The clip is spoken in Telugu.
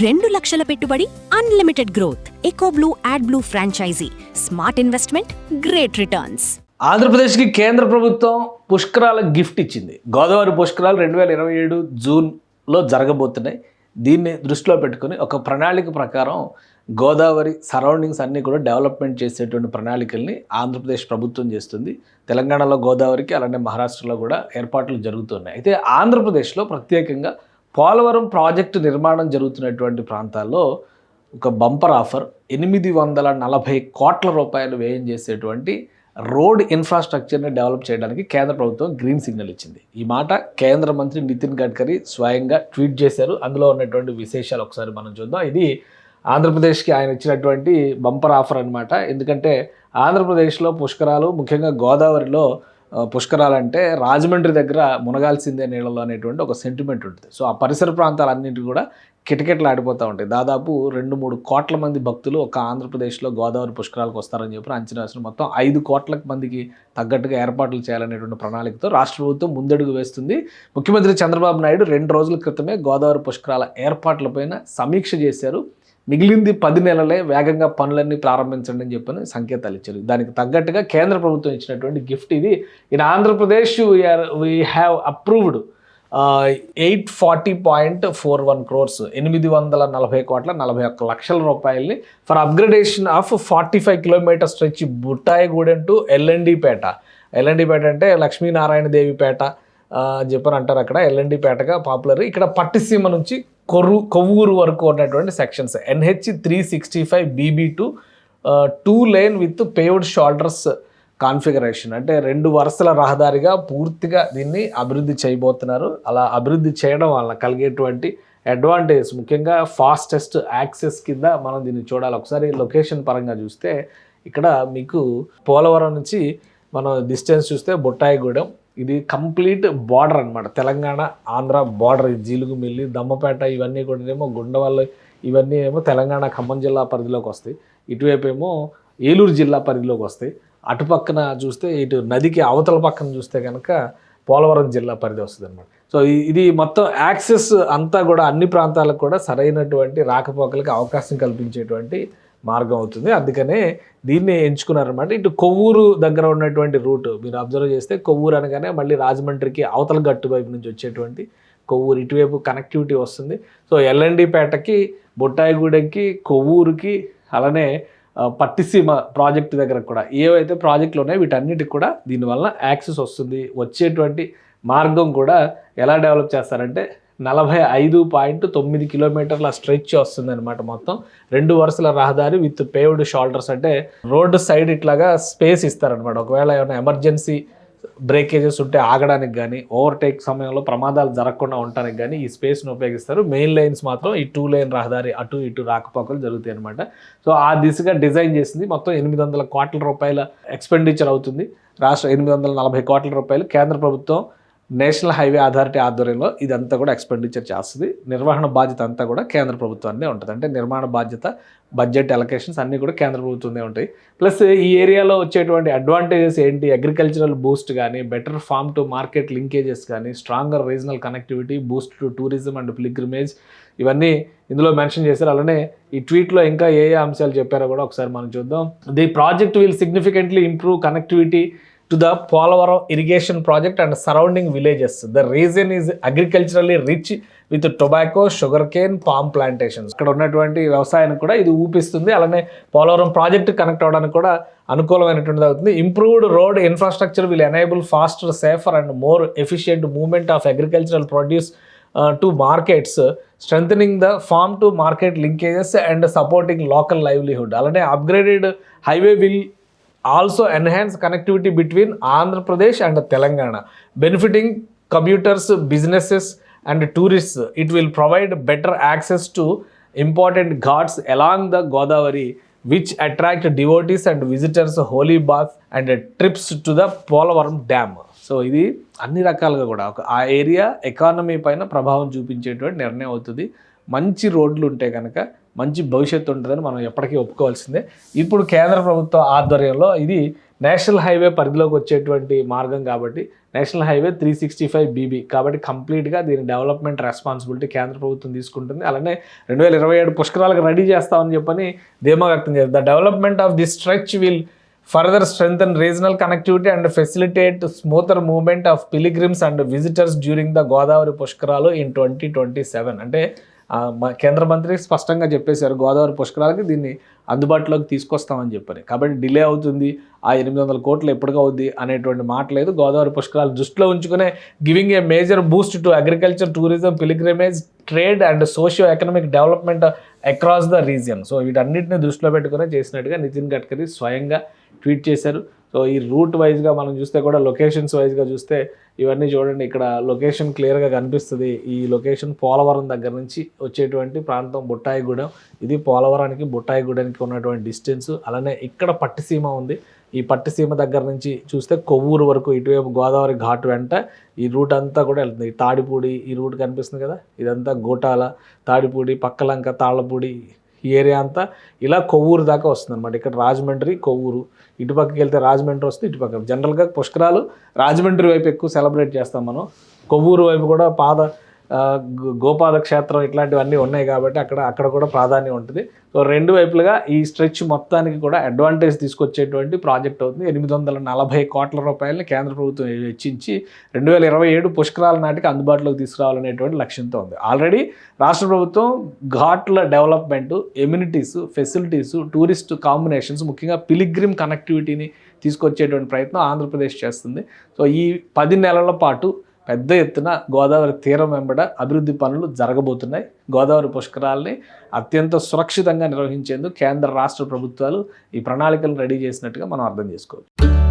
2 లక్షల పెట్టుబడి, unlimited growth. Ecoblue AdBlue franchise. Smart investment, great returns. ఆంధ్రప్రదేశ్కి కేంద్ర ప్రభుత్వం పుష్కరాల గిఫ్ట్ ఇచ్చింది. గోదావరి పుష్కరాలు 2027 జూన్లో జరగబోతున్నాయి. దీన్ని దృష్టిలో పెట్టుకుని ఒక ప్రణాళిక ప్రకారం గోదావరి సరౌండింగ్స్ అన్నీ కూడా డెవలప్మెంట్ చేసేటువంటి ప్రణాళికల్ని ఆంధ్రప్రదేశ్ ప్రభుత్వం చేస్తుంది. తెలంగాణలో గోదావరికి, అలానే మహారాష్ట్రలో కూడా ఏర్పాట్లు జరుగుతున్నాయి. అయితే ఆంధ్రప్రదేశ్లో ప్రత్యేకంగా పోలవరం ప్రాజెక్టు నిర్మాణం జరుగుతున్నటువంటి ప్రాంతాల్లో ఒక బంపర్ ఆఫర్ 840 కోట్ల రూపాయలు వ్యయం చేసేటువంటి రోడ్ ఇన్ఫ్రాస్ట్రక్చర్ని డెవలప్ చేయడానికి కేంద్ర ప్రభుత్వం గ్రీన్ సిగ్నల్ ఇచ్చింది. ఈ మాట కేంద్ర మంత్రి నితిన్ గడ్కరీ స్వయంగా ట్వీట్ చేశారు. అందులో ఉన్నటువంటి విశేషాలు ఒకసారి మనం చూద్దాం. ఇది ఆంధ్రప్రదేశ్కి ఆయన ఇచ్చినటువంటి బంపర్ ఆఫర్ అనమాట. ఎందుకంటే ఆంధ్రప్రదేశ్లో పుష్కరాలు, ముఖ్యంగా గోదావరిలో పుష్కరాలంటే రాజమండ్రి దగ్గర మునగాల్సిందే నీళ్ళలో అనేటువంటి ఒక సెంటిమెంట్ ఉంటుంది. సో ఆ పరిసర ప్రాంతాలన్నింటి కూడా కిటకిటలు ఆడిపోతూ ఉంటాయి. దాదాపు 2-3 కోట్ల మంది భక్తులు ఒక ఆంధ్రప్రదేశ్లో గోదావరి పుష్కరాలకు వస్తారని చెప్పి అంచనా వేసిన మొత్తం 5 కోట్ల మందికి తగ్గట్టుగా ఏర్పాట్లు చేయాలనేటువంటి ప్రణాళికతో రాష్ట్ర ప్రభుత్వం ముందడుగు వేస్తుంది. ముఖ్యమంత్రి చంద్రబాబు నాయుడు 2 రోజుల క్రితమే గోదావరి పుష్కరాల ఏర్పాట్లపైన సమీక్ష చేశారు. మిగిలింది 10 నెలలే, వేగంగా పనులన్నీ ప్రారంభించండి అని చెప్పని సంకేతాలు ఇచ్చారు. దానికి తగ్గట్టుగా కేంద్ర ప్రభుత్వం ఇచ్చినటువంటి గిఫ్ట్ ఇది. In Andhra Pradesh we have approved 840.41 crores, 840 కోట్ల 41 లక్షల రూపాయలని for upgradation of 45 kilometre stretch Buttayagudem to LND Peta. LND Peta అంటే లక్ష్మీనారాయణ దేవిపేట అని చెప్పని అంటారు. అక్కడ ఎల్ఎన్డిపేటగా పాపులర్. ఇక్కడ పట్టిసీమ నుంచి కొవ్వూరు వరకు ఉన్నటువంటి sections NH 365 BB2 2 lane with paved shoulders configuration. అంటే 2 వరుసల రహదారిగా పూర్తిగా దీన్ని అభివృద్ధి చేయబోతున్నారు. అలా అభివృద్ధి చేయడం వల్ల కలిగేటువంటి అడ్వాంటేజ్, ముఖ్యంగా ఫాస్టెస్ట్ యాక్సెస్ కింద మనం దీన్ని చూడాలి. ఒకసారి లొకేషన్ పరంగా చూస్తే ఇక్కడ మీకు పోలవరం నుంచి మనం డిస్టెన్స్ చూస్తే బుట్టాయిగూడెం, ఇది కంప్లీట్ బార్డర్ అనమాట. తెలంగాణ ఆంధ్ర బార్డర్. జీలుగుమిల్లి, దమ్మపేట ఇవన్నీ కూడా ఏమో గుండవల్లి, ఇవన్నీ ఏమో తెలంగాణ ఖమ్మం జిల్లా పరిధిలోకి వస్తాయి. ఇటువైపు ఏమో ఏలూరు జిల్లా పరిధిలోకి వస్తాయి. అటుపక్కన చూస్తే ఇటు నదికి అవతల పక్కన చూస్తే కనుక పోలవరం జిల్లా పరిధి వస్తుంది అనమాట. సో ఇది మొత్తం యాక్సెస్ అంతా కూడా అన్ని ప్రాంతాలకు కూడా సరైనటువంటి రాకపోకలకి అవకాశం కల్పించేటువంటి మార్గం అవుతుంది. అందుకనే దీన్ని ఎంచుకున్నారనమాట. ఇటు కొవ్వూరు దగ్గర ఉన్నటువంటి రూట్ మీరు అబ్జర్వ్ చేస్తే కొవ్వూరు అనగానే మళ్ళీ రాజమండ్రికి అవతల గట్టు వైపు నుంచి వచ్చేటువంటి కొవ్వూరు, ఇటువైపు కనెక్టివిటీ వస్తుంది. సో ఎల్ఎన్డిపేటకి, బుట్టాయిగూడెంకి, కొవ్వూరుకి, అలానే పట్టిసీమ ప్రాజెక్టు దగ్గర కూడా ఏవైతే ప్రాజెక్టులు ఉన్నాయో వీటన్నిటికి కూడా దీనివల్ల యాక్సెస్ వస్తుంది. వచ్చేటువంటి మార్గం కూడా ఎలా డెవలప్ చేస్తారంటే 45.9 కిలోమీటర్ల స్ట్రెచ్ వస్తుంది అనమాట. మొత్తం 2 వరుసల రహదారి విత్ పేవ్డ్ షోల్డర్స్. అంటే రోడ్డు సైడ్ ఇట్లాగా స్పేస్ ఇస్తారనమాట. ఒకవేళ ఏమైనా ఎమర్జెన్సీ బ్రేకేజెస్ ఉంటే ఆగడానికి కానీ, ఓవర్టేక్ సమయంలో ప్రమాదాలు జరగకుండా ఉండడానికి కానీ ఈ స్పేస్ను ఉపయోగిస్తారు. మెయిన్ లైన్స్ మాత్రం ఈ 2 lane రహదారి అటు ఇటు రాకపోకలు జరుగుతాయి అనమాట. సో ఆ దిశగా డిజైన్ చేసింది. మొత్తం 800 కోట్ల రూపాయల ఎక్స్పెండిచర్ అవుతుంది. రాష్ట్ర 840 కోట్ల రూపాయలు కేంద్ర ప్రభుత్వం నేషనల్ హైవే అథారిటీ ఆధ్వర్యంలో ఇదంతా కూడా ఎక్స్పెండిచర్ చేస్తుంది. నిర్వహణ బాధ్యత అంతా కూడా కేంద్ర ప్రభుత్వాన్నే ఉంటుంది. అంటే నిర్మాణ బాధ్యత, బడ్జెట్ అలొకేషన్స్ అన్నీ కూడా కేంద్ర ప్రభుత్వంలో ఉంటాయి. ప్లస్ ఈ ఏరియాలో వచ్చేటువంటి అడ్వాంటేజెస్ ఏంటి? అగ్రికల్చరల్ బూస్ట్ కానీ, better farm to market linkages కానీ, stronger regional connectivity, boost to tourism and pilgrimage, ఇవన్నీ ఇందులో మెన్షన్ చేశారు. అలానే ఈ ట్వీట్లో ఇంకా ఏ అంశాలు చెప్పారో కూడా ఒకసారి మనం చూద్దాం. The project will significantly improve connectivity to the Polavaram irrigation project and surrounding villages. The region is agriculturally rich with tobacco, sugarcane, palm plantations. ఇక్కడ ఉన్నటువంటి వ్యవసాయానికి కూడా ఇది ఊపిస్తుంది. అలానే పోలవరం ప్రాజెక్ట్ కనెక్ట్ అవ్వడానికి కూడా అనుకూలమైనటువంటిది అవుతుంది. Improved road infrastructure will enable faster, safer and more efficient movement of agricultural produce to markets, strengthening the farm to market linkages and supporting local livelihood. అలానే upgraded highway will also enhance connectivity between Andhra Pradesh and Telangana, benefiting commuters, businesses and tourists. It will provide better access to important ghats along the Godavari, which attract devotees and visitors, holy baths and trips to the Polavaram Dam. So ఇది అన్ని రకాలుగా కూడా ఆ ఏరియా ఎకానమీ పైన ప్రభావం చూపించేటువంటి నిర్ణయం అవుతుంది. మంచి రోడ్లు ఉంటే కనుక మంచి భవిష్యత్తు ఉంటుందని మనం ఎప్పటికీ ఒప్పుకోవాల్సిందే. ఇప్పుడు కేంద్ర ప్రభుత్వ ఆధ్వర్యంలో ఇది నేషనల్ హైవే పరిధిలోకి వచ్చేటువంటి మార్గం కాబట్టి నేషనల్ హైవే 365BB కాబట్టి కంప్లీట్గా దీని డెవలప్మెంట్ రెస్పాన్సిబిలిటీ కేంద్ర ప్రభుత్వం తీసుకుంటుంది. అలానే 2027 పుష్కరాలకు రెడీ చేస్తామని చెప్పని ధీమా వ్యక్తం చేస్తుంది. The development of this stretch will further strengthen regional connectivity and facilitate smoother movement of pilgrims and visitors during the Godavari పుష్కరాలు ఇన్ 2027. అంటే కేంద్ర మంత్రి స్పష్టంగా చెప్పేశారు గోదావరి పుష్కరాలకి దీన్ని అందుబాటులోకి తీసుకొస్తామని చెప్పని. కాబట్టి డిలే అవుతుంది, ఆ 800 కోట్లు ఎప్పటికీ అవుద్ది అనేటువంటి మాట లేదు. గోదావరి పుష్కరాలు దృష్టిలో ఉంచుకునే giving a major Boost to agriculture, tourism, pilgrimage, trade and socio economic development across the region. So వీటన్నిటిని దృష్టిలో పెట్టుకునే చేసినట్టుగా నితిన్ గడ్కరీ స్వయంగా ట్వీట్ చేశారు. సో ఈ రూట్ వైజ్గా మనం చూస్తే కూడా లొకేషన్స్ వైజ్గా చూస్తే ఇవన్నీ చూడండి, ఇక్కడ లొకేషన్ క్లియర్గా కనిపిస్తుంది. ఈ లొకేషన్ పోలవరం దగ్గర నుంచి వచ్చేటువంటి ప్రాంతం బుట్టాయిగూడెం. ఇది పోలవరానికి బుట్టాయిగూడెంకి ఉన్నటువంటి డిస్టెన్స్. అలానే ఇక్కడ పట్టిసీమ ఉంది. ఈ పట్టిసీమ దగ్గర నుంచి చూస్తే కొవ్వూరు వరకు ఇటువైపు గోదావరి ఘాట్ వెంట ఈ రూట్ అంతా కూడా వెళ్తుంది. తాడిపూడి ఈ రూట్ కనిపిస్తుంది కదా, ఇదంతా గోటాల, తాడిపూడి, పక్కలంక, తాళ్ళపూడి ఈ ఏరియా అంతా ఇలా కొవ్వూరు దాకా వస్తుంది అనమాట. ఇక్కడ రాజమండ్రి, కొవ్వూరు, ఇటుపక్కకి వెళ్తే రాజమండ్రి వస్తుంది. ఇటుపక్క జనరల్గా పుష్కరాలు రాజమండ్రి వైపు ఎక్కువ సెలబ్రేట్ చేస్తాం మనం. కొవ్వూరు వైపు కూడా గోపాద క్షేత్రం ఇట్లాంటివన్నీ ఉన్నాయి కాబట్టి అక్కడ కూడా ప్రాధాన్యం ఉంటుంది. సో రెండు వైపులుగా ఈ స్ట్రెచ్ మొత్తానికి కూడా అడ్వాంటేజ్ తీసుకొచ్చేటువంటి ప్రాజెక్ట్ అవుతుంది. 840 కోట్ల రూపాయలని కేంద్ర ప్రభుత్వం వెచ్చించి 2027 పుష్కరాల నాటికి అందుబాటులోకి తీసుకురావాలనేటువంటి లక్ష్యంతో ఉంది. ఆల్రెడీ రాష్ట్ర ప్రభుత్వం ఘాట్ల development, amenities, facilities, tourist combinations, ముఖ్యంగా పిలిగ్రిమ్ కనెక్టివిటీని తీసుకొచ్చేటువంటి ప్రయత్నం ఆంధ్రప్రదేశ్ చేస్తుంది. సో ఈ 10 నెలల పాటు పెద్ద ఎత్తున గోదావరి తీరం వెంబడ అభివృద్ధి పనులు జరగబోతున్నాయి. గోదావరి పుష్కరాలని అత్యంత సురక్షితంగా నిర్వహించేందుకు కేంద్ర రాష్ట్ర ప్రభుత్వాలు ఈ ప్రణాళికలు రెడీ చేసినట్టుగా మనం అర్థం చేసుకోవచ్చు.